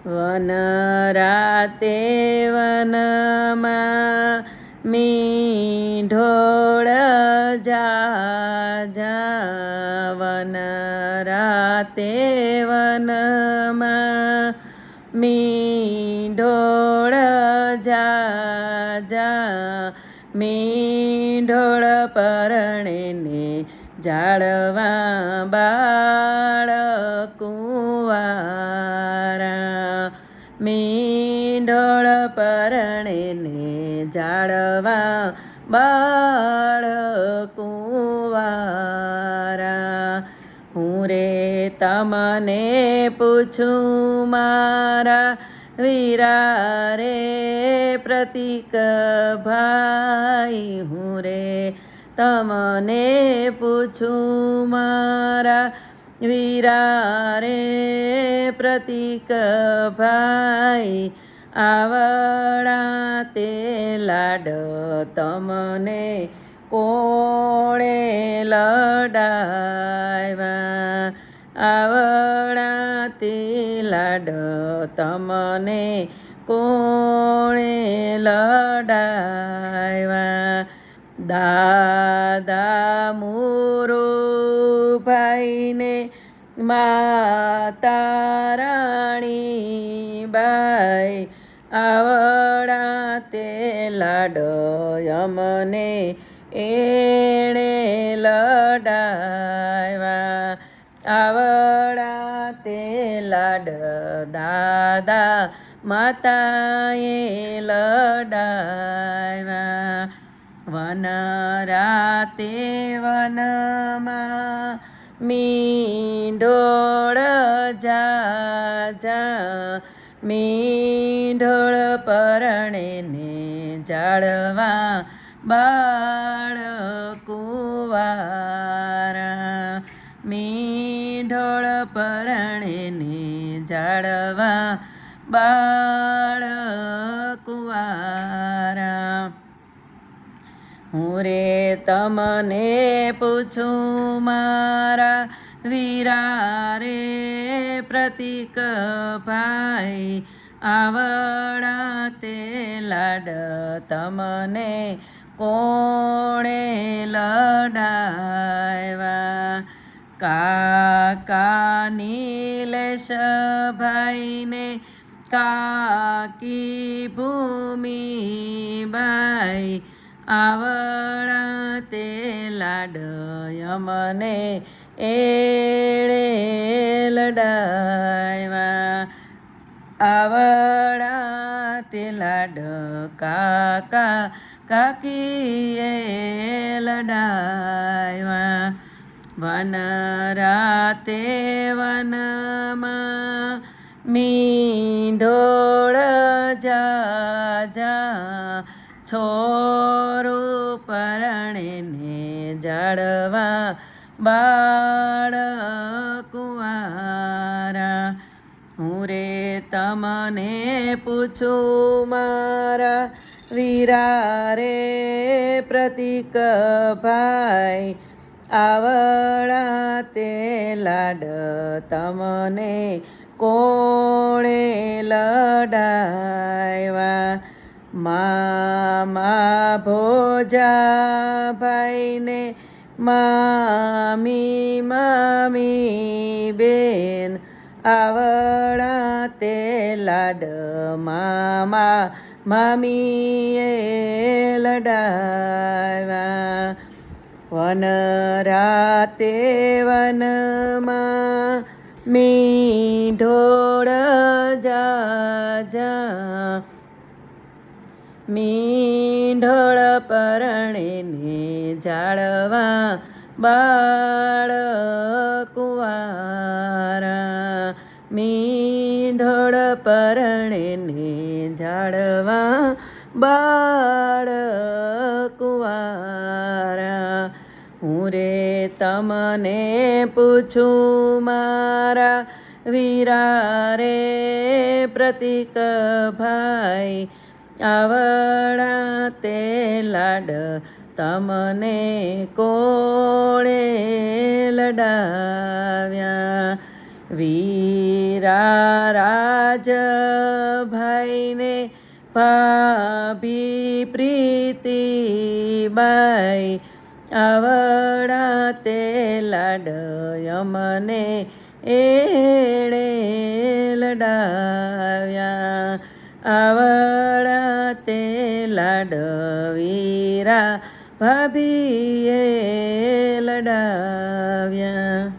One રાતે વનમાં મીંઢોળ જા વન રાતે વનમાં મીંઢોળ જા મીંઢોળ પરણે ને ઝાડવા બાળ કુંવારા મીંઢોળ પરણે ને ઝાડવા બાળ કુંવારા હું રે તમને પૂછું મારા વીરા રે પ્રતિક ભાઈ હું રે તમને પૂછું મારા વીરા રે પ્રતિક ભાઈ આવડા તે લાડ તમને કોણે લડાવ્યા આવડા તે લાડ તમને કોણે લડાવ્યા દાદા મોરો ભાઈને માતા રાણી બાઈ આવડા તે લાડ અમને એણે લડાવ્યા આવડા તે લાડ દાદા માતાએ લડાવ્યા વન રાતે વનમાં મીંઢોળ જા મીંઢોળ પરણે ને ઝાડવા બાળ કુંવારા મીંઢોળ પરણે ને ઝાડવા બાળ કુંવારા હું રે તમને પૂછું મારા વીરા રે પ્રતિક ભાઈ આવડા તે લાડ તમને કોણે લડાવ્યા કાકા નીલેશ ભાઈને કાકી ભૂમિબાઈ આવડા તે લાડ અમને એણે લડાવ્યા આવડા તે લાડ કાકા કાકીએ લડાવ્યા વન રાતે વનમાં મીંઢોળ જા છોરું પરણે ને ઝાડવા બાળ કુંવારા હું રે તમને પૂછું મારા વીરા રે પ્રતિક ભાઈ આવડા તે લાડ તમને કોણે લડાવ્યા મામા ભોજા ભાઈને મામી મામી બેન આવડા તે લાડ મામા મામીએ લડાવ્યા વન રાતે વનમાં મીંઢોળ જા મીંઢોળ પરણે ને ઝાડવા બાળ કુંવારા મીંઢોળ પરણે ને ઝાડવા બાળ કુંવારા હું રે તમને પૂછું મારા વીરા રે પ્રતિક ભાઈ આવડા તે લાડ તમને કોણે લડાવ્યા વીરા રાજ ભાઈને ભાભી પ્રીતિબાઈ આવડા તે લાડ યમને એણે લડાવ્યા આવડા તે લાડ વીરા ભાભીએ લડાવ્યા.